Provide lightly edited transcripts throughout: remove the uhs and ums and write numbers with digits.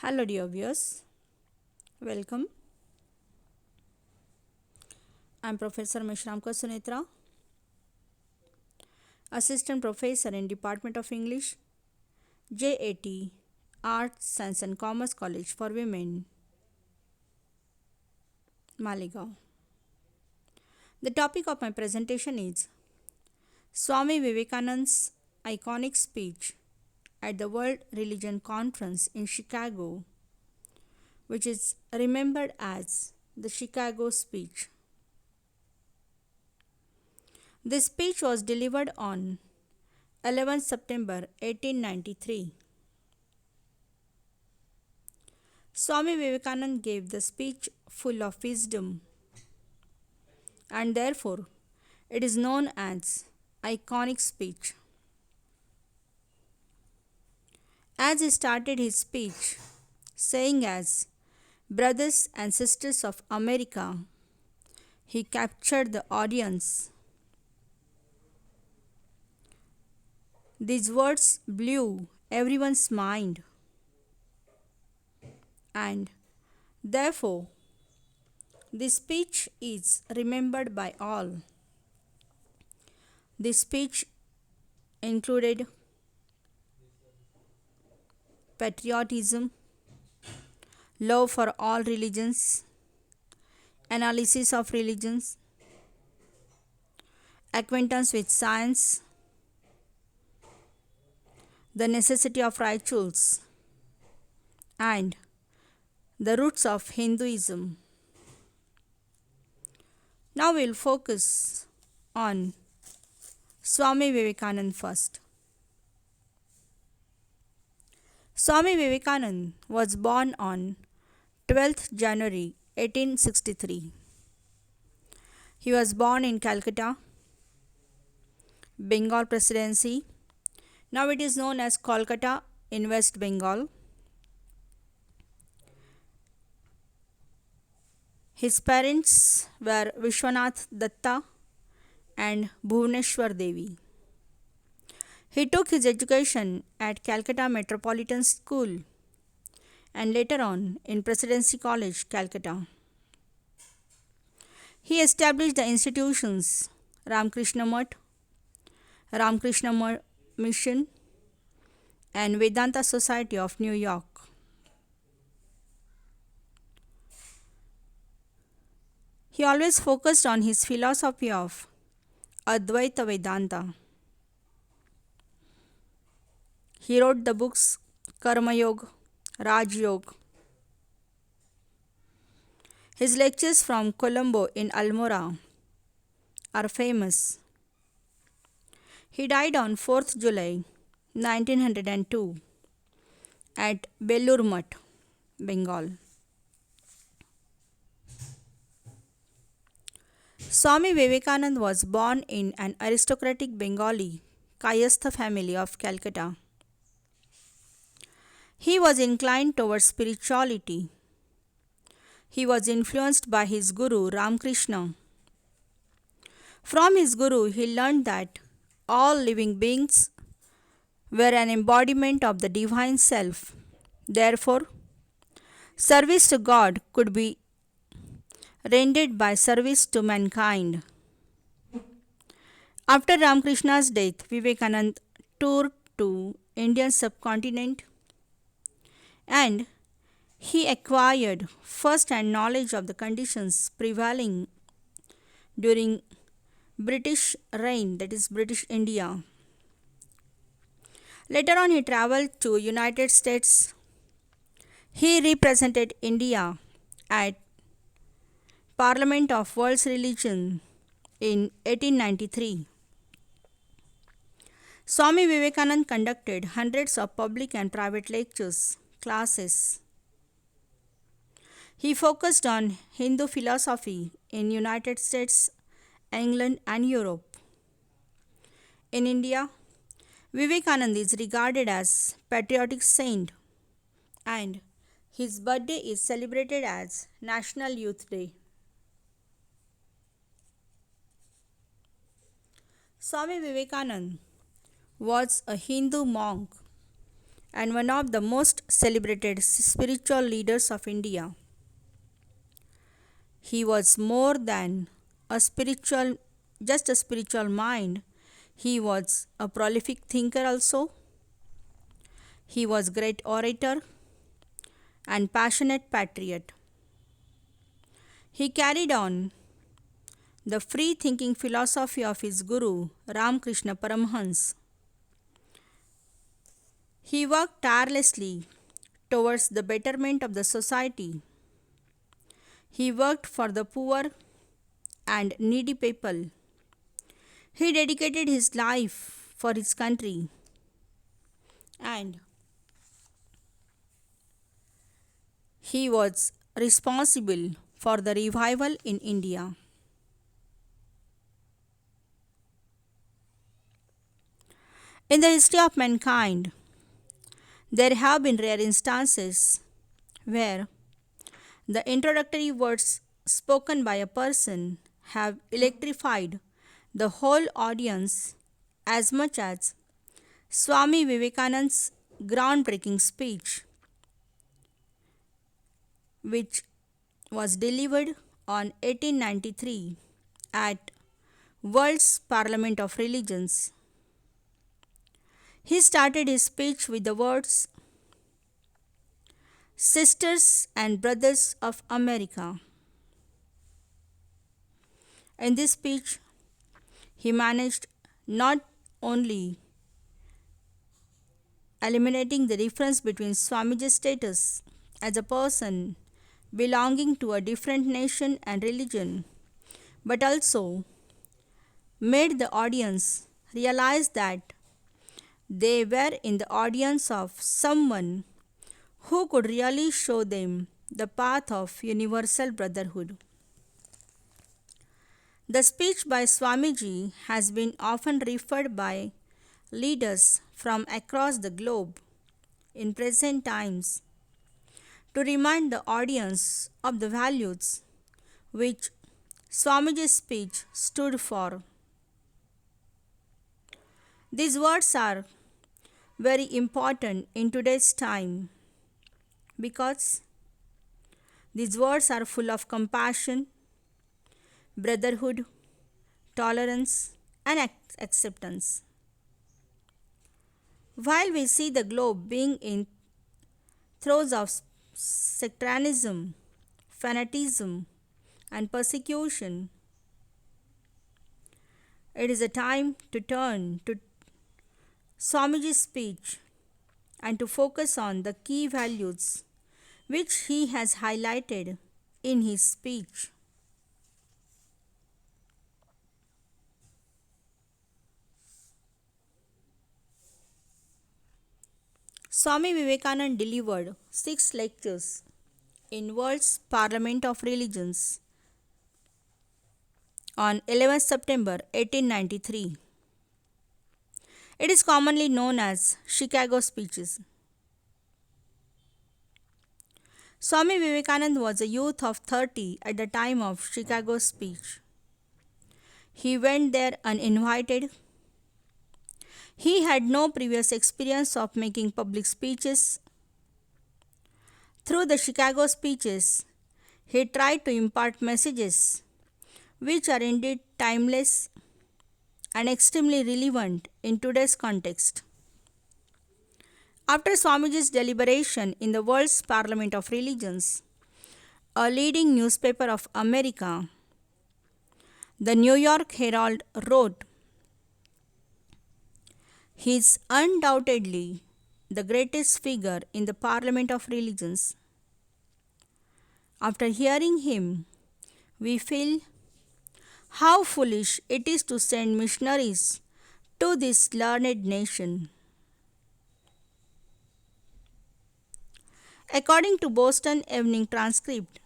Hello dear viewers, welcome. I am Professor Meshramkar Suntera, Assistant Professor in Department of English, J.A.T, Arts, Science and Commerce College for Women, Malegaon. The topic of my presentation is Swami Vivekananda's iconic speech at the World Religion Conference in Chicago, which is remembered as the Chicago Speech. This speech was delivered on 11 September 1893. Swami Vivekananda gave the speech full of wisdom, and therefore it is known as iconic speech. As he started his speech, saying as brothers and sisters of America, he captured the audience. These words blew everyone's mind, and therefore this speech is remembered by all. This speech included patriotism, love for all religions, analysis of religions, acquaintance with science, the necessity of rituals, and the roots of Hinduism. Now we will focus on Swami Vivekananda first. Swami Vivekananda was born on 12th January 1863. He was born in Calcutta, Bengal Presidency. Now it is known as Kolkata in West Bengal. His parents were Vishwanath Datta and Bhuvaneshwar Devi. He took his education at Calcutta Metropolitan School and later on in Presidency College, Calcutta. He established the institutions Ramakrishna Mutt, Ramakrishna Mission, and Vedanta Society of New York. He always focused on his philosophy of Advaita Vedanta. He wrote the books Karma Yoga, Raj Yoga. His lectures from Colombo in Almora are famous. He died on 4th July 1902 at Belur Mutt, Bengal. Swami Vivekananda was born in an aristocratic Bengali Kayastha family of Calcutta. He was inclined towards spirituality. He was influenced by his guru Ramakrishna. From his guru, he learned that all living beings were an embodiment of the divine self. Therefore, service to God could be rendered by service to mankind. After Ramakrishna's death, Vivekananda toured to Indian subcontinent and he acquired first-hand knowledge of the conditions prevailing during British reign, that is British India. Later on he travelled to United States. He represented India at Parliament of World's Religion in 1893. Swami Vivekananda conducted hundreds of public and private lectures, classes. He focused on Hindu philosophy in United States, England and Europe. In India, Vivekananda is regarded as patriotic saint and his birthday is celebrated as National Youth Day. Swami Vivekananda was a Hindu monk and one of the most celebrated spiritual leaders of India. He was more than a spiritual, just a spiritual mind. He was a prolific thinker also. He was great orator and passionate patriot. He carried on the free thinking philosophy of his guru Ramakrishna Paramhans. He worked tirelessly towards the betterment of the society. He worked for the poor and needy people. He dedicated his life for his country, and he was responsible for the revival in India. In the history of mankind, there have been rare instances where the introductory words spoken by a person have electrified the whole audience as much as Swami Vivekananda's groundbreaking speech, which was delivered on 1893 at World's Parliament of Religions. He started his speech with the words, "Sisters and Brothers of America." In this speech, he managed not only eliminating the difference between Swamiji's status as a person belonging to a different nation and religion, but also made the audience realize that they were in the audience of someone who could really show them the path of universal brotherhood. The speech by Swamiji has been often referred by leaders from across the globe in present times to remind the audience of the values which Swamiji's speech stood for. These words are very important in today's time because these words are full of compassion, brotherhood, tolerance, and acceptance. While we see the globe being in throes of sectarianism, fanatism, and persecution, it is a time to turn to Swamiji's speech and to focus on the key values which he has highlighted in his speech. Swami Vivekananda delivered 6 lectures in World's Parliament of Religions on 11 September 1893. It is commonly known as Chicago speeches. Swami Vivekananda was a youth of 30 at the time of Chicago's speech. He went there uninvited. He had no previous experience of making public speeches. Through the Chicago speeches, he tried to impart messages which are indeed timeless and extremely relevant in today's context. After Swamiji's deliberation in the World's Parliament of Religions, a leading newspaper of America, the New York Herald, wrote, "He is undoubtedly the greatest figure in the Parliament of Religions. After hearing him, we feel how foolish it is to send missionaries to this learned nation." According to Boston Evening Transcript,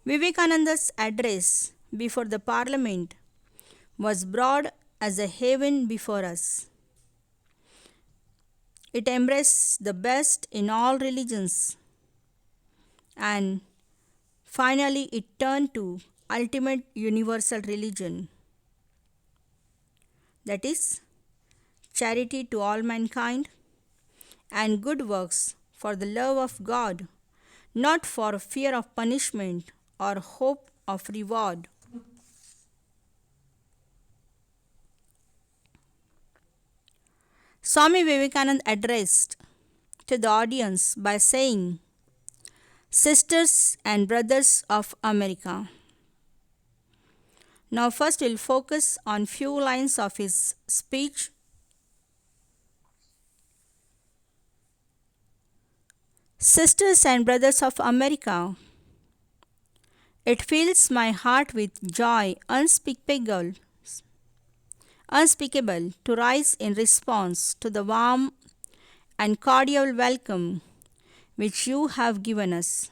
Vivekananda's address before the Parliament was broad as a heaven before us. It embraced the best in all religions, and finally it turned to ultimate universal religion, that is, charity to all mankind, and good works for the love of God, not for fear of punishment or hope of reward. Swami Vivekananda addressed to the audience by saying, Sisters and Brothers of America. Now, first we'll focus on few lines of his speech. Sisters and Brothers of America, it fills my heart with joy unspeakable to rise in response to the warm and cordial welcome which you have given us.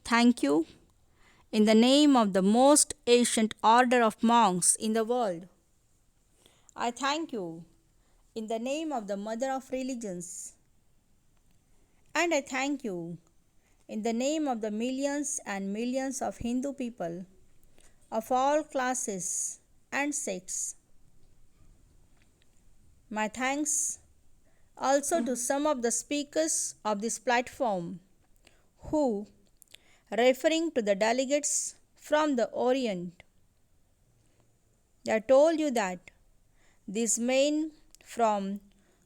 Thank you in the name of the most ancient order of monks in the world. I thank you in the name of the Mother of Religions. And I thank you in the name of the millions and millions of Hindu people of all classes and sects. My thanks also to some of the speakers of this platform who, referring to the delegates from the Orient, they told you that these men from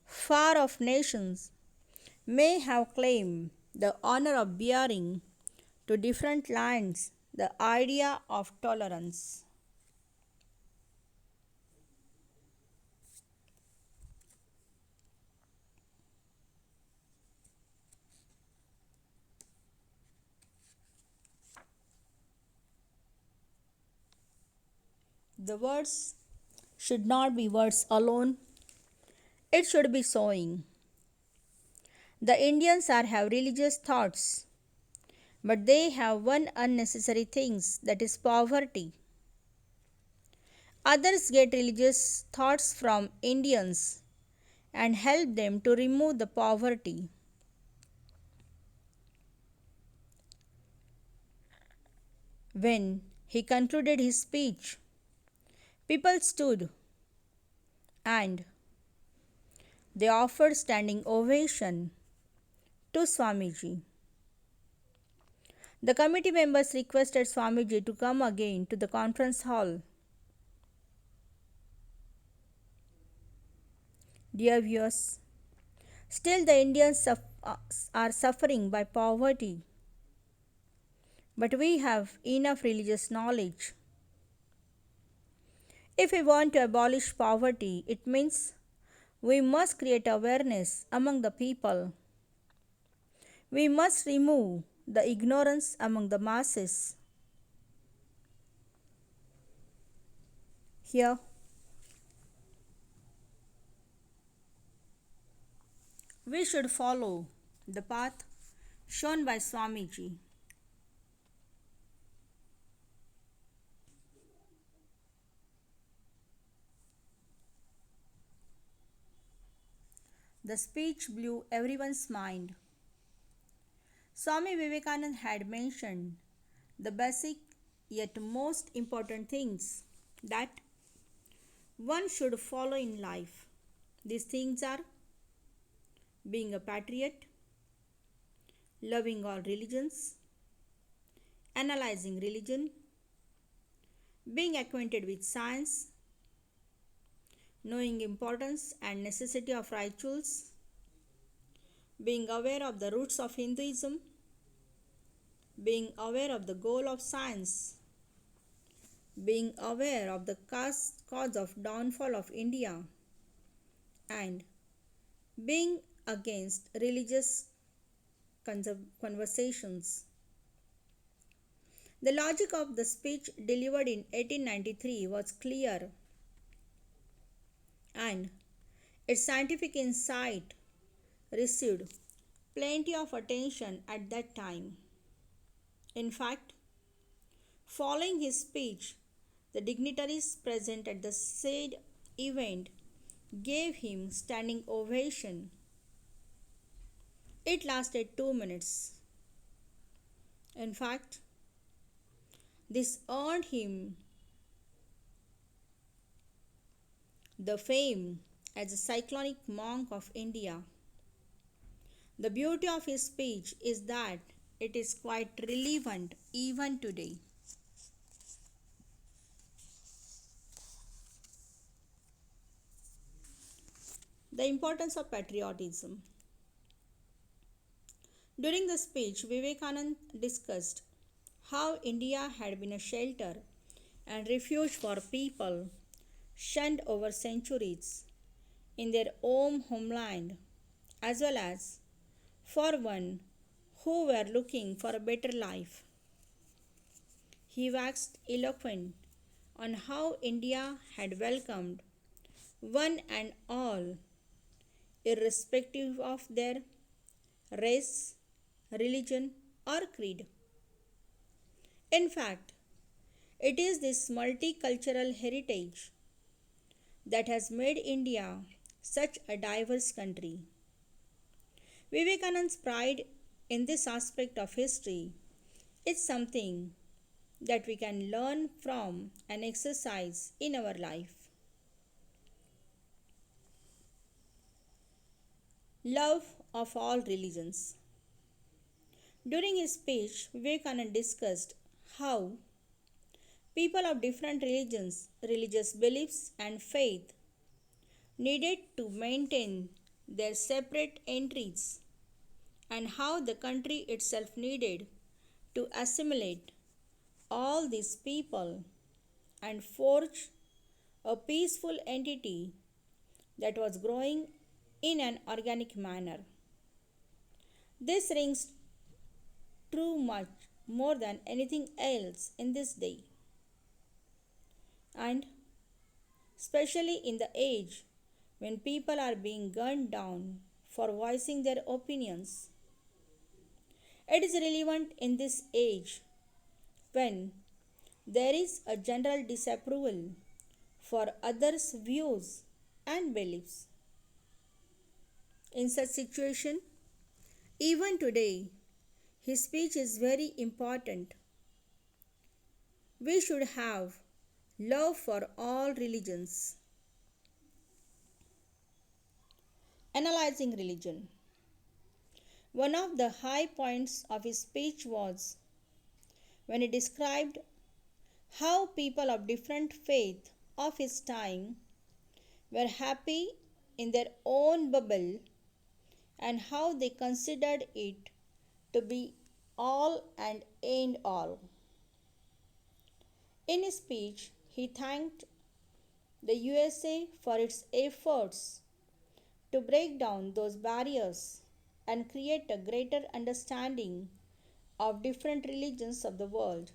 far off nations may have claimed the honor of bearing to different lands the idea of tolerance. The words should not be words alone, it should be sowing. The Indians have religious thoughts, but they have one unnecessary thing, that is poverty. Others get religious thoughts from Indians and help them to remove the poverty. When he concluded his speech, people stood and they offered standing ovation to Swamiji. The committee members requested Swamiji to come again to the conference hall. Dear viewers, still the Indians are suffering by poverty, but we have enough religious knowledge. If we want to abolish poverty, it means we must create awareness among the people. We must remove the ignorance among the masses. Here, we should follow the path shown by Swamiji. The speech blew everyone's mind. Swami Vivekananda had mentioned the basic yet most important things that one should follow in life. These things are being a patriot, loving all religions, analyzing religion, being acquainted with science, knowing importance and necessity of rituals, being aware of the roots of Hinduism, being aware of the goal of science, being aware of the cause of downfall of India, and being against religious conversations. The logic of the speech delivered in 1893 was clear, and its scientific insight received plenty of attention at that time. In fact, following his speech, the dignitaries present at the said event gave him standing ovation. It lasted 2 minutes. In fact, this earned him the fame as a cyclonic monk of India. The beauty of his speech is that it is quite relevant even today. The importance of patriotism. During the speech, Vivekananda discussed how India had been a shelter and refuge for people shunned over centuries in their own homeland, as well as for one who were looking for a better life. He waxed eloquent on how India had welcomed one and all, irrespective of their race, religion, or creed. In fact, it is this multicultural heritage that has made India such a diverse country. Vivekananda's pride in this aspect of history is something that we can learn from and exercise in our life. Love of all religions. During his speech, Vivekananda discussed how people of different religions, religious beliefs, and faith needed to maintain their separate entries, and how the country itself needed to assimilate all these people and forge a peaceful entity that was growing in an organic manner. This rings true much more than anything else in this day, and especially in the age when people are being gunned down for voicing their opinions. It is relevant in this age when there is a general disapproval for others' views and beliefs. In such situation, even today, his speech is very important. We should have love for all religions. Analyzing religion. One of the high points of his speech was when he described how people of different faith of his time were happy in their own bubble and how they considered it to be all and end all. In his speech, he thanked the USA for its efforts to break down those barriers and create a greater understanding of different religions of the world.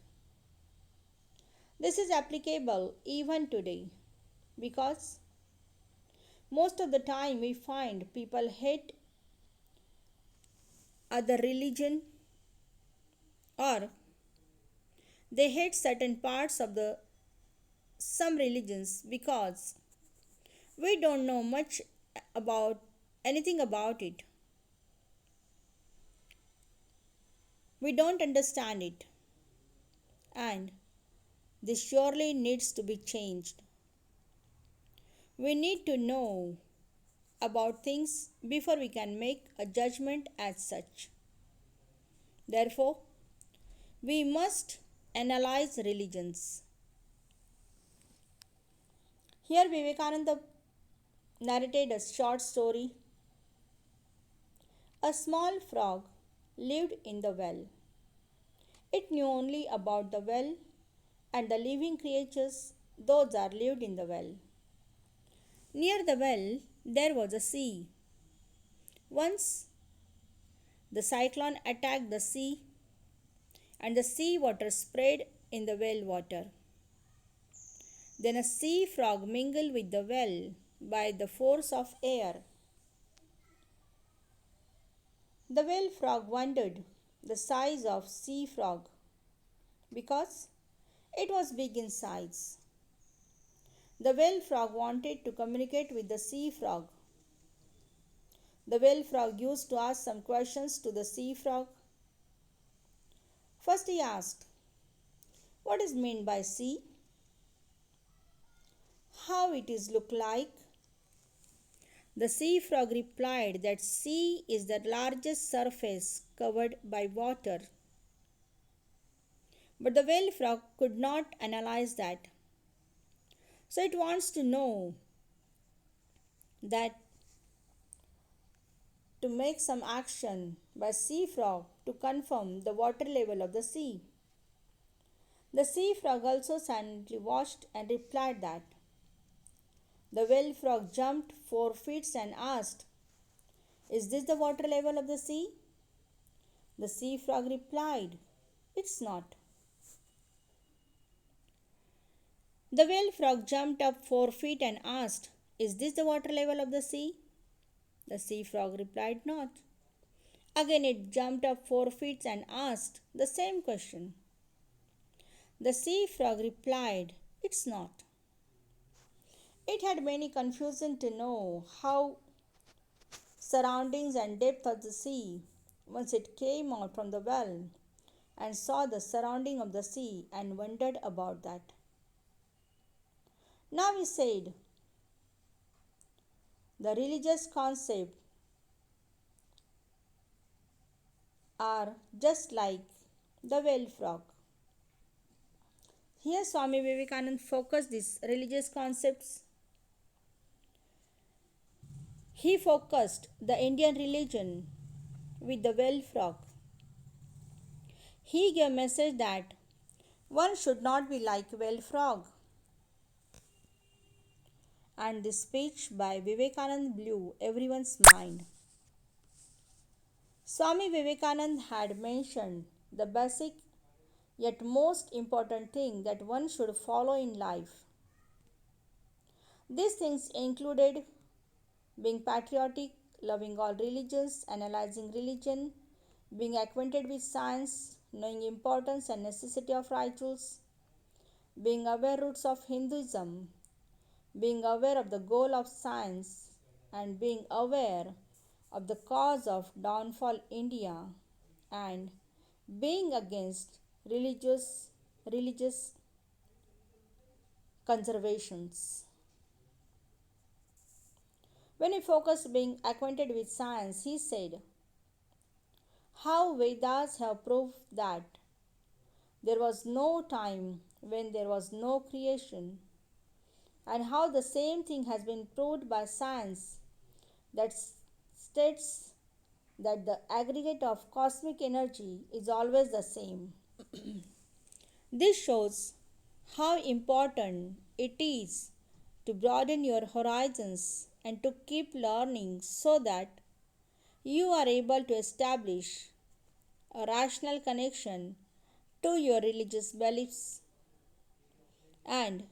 This is applicable even today because most of the time we find people hate other religion, or they hate certain parts of the some religions because we don't know much about anything about it. We don't understand it, and this surely needs to be changed. We need to know about things before we can make a judgment as such. Therefore, we must analyze religions. Here, Vivekananda narrated a short story. A small frog lived in the well. It knew only about the well and the living creatures, those that lived in the well. Near the well, there was a sea. Once, the cyclone attacked the sea, and the sea water spread in the well water. Then a sea frog mingled with the well by the force of air. The well frog wondered the size of sea frog because it was big in size. The well frog wanted to communicate with the sea frog. The well frog used to ask some questions to the sea frog. First he asked, "What is meant by sea? How it is look like? The sea frog replied that sea is the largest surface covered by water. But the whale frog could not analyze that. So it wants to know that to make some action by sea frog to confirm the water level of the sea. The sea frog also silently watched and replied that. The whale frog jumped 4 feet and asked, "Is this the water level of the sea?" The sea frog replied, "It's not." The whale frog jumped up 4 feet and asked, "Is this the water level of the sea?" The sea frog replied, "Not." Again it jumped up 4 feet and asked the same question. The sea frog replied, "It's not." It had many confusion to know how surroundings and depth of the sea once it came out from the well and saw the surrounding of the sea and wondered about that. Now he said, the religious concepts are just like the whale frog. Here Swami Vivekananda focused these religious concepts. He focused the Indian religion with the whale frog. He gave a message that one should not be like whale frog. And this speech by Vivekananda blew everyone's mind. Swami Vivekananda had mentioned the basic yet most important thing that one should follow in life. These things included being patriotic, loving all religions, analyzing religion, being acquainted with science, knowing importance and necessity of rituals, being aware roots of Hinduism, being aware of the goal of science, and being aware of the cause of downfall India, and being against religious conservations. When he focused being acquainted with science, he said how Vedas have proved that there was no time when there was no creation, and how the same thing has been proved by science that states that the aggregate of cosmic energy is always the same. This shows how important it is to broaden your horizons and to keep learning so that you are able to establish a rational connection to your religious beliefs. And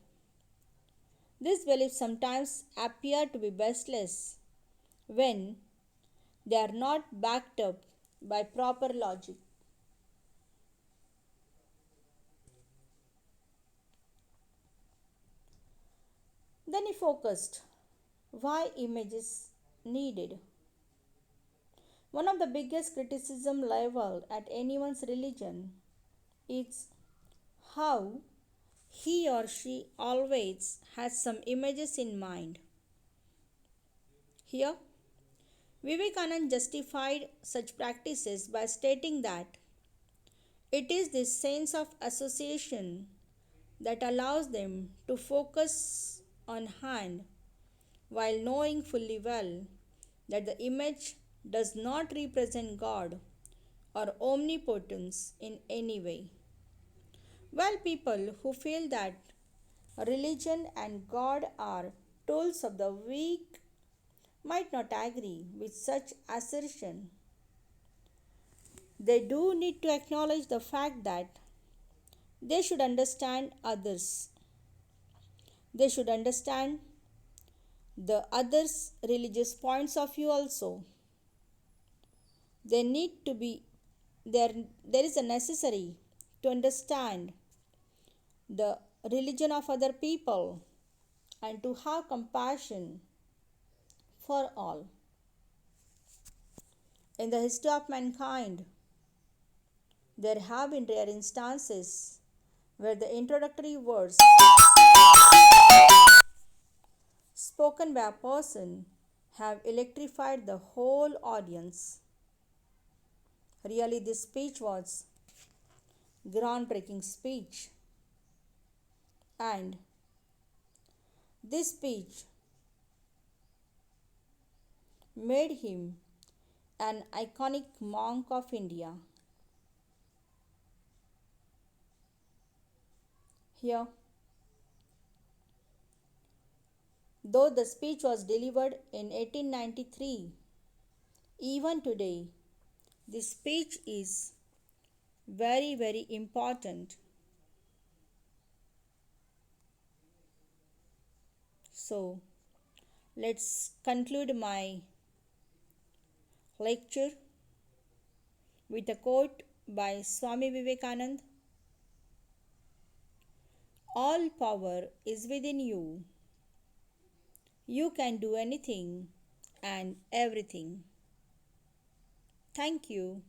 these beliefs sometimes appear to be baseless when they are not backed up by proper logic. Then he focused why image is needed. One of the biggest criticism leveled at anyone's religion is how he or she always has some images in mind. Here, Vivekananda justified such practices by stating that it is this sense of association that allows them to focus on hand while knowing fully well that the image does not represent God or omnipotence in any way. While people who feel that religion and God are tools of the weak might not agree with such assertion, they do need to acknowledge the fact that they should understand others. They should understand the others' religious points of view also. They need to be there is a necessary to understand the religion of other people and to have compassion for all. In the history of mankind, there have been rare instances where the introductory words spoken by a person have electrified the whole audience. Really, this speech was groundbreaking speech, and this speech made him an iconic monk of India. Here, though the speech was delivered in 1893, even today, this speech is very important. So, let's conclude my lecture with a quote by Swami Vivekananda. All power is within you. You can do anything and everything. Thank you.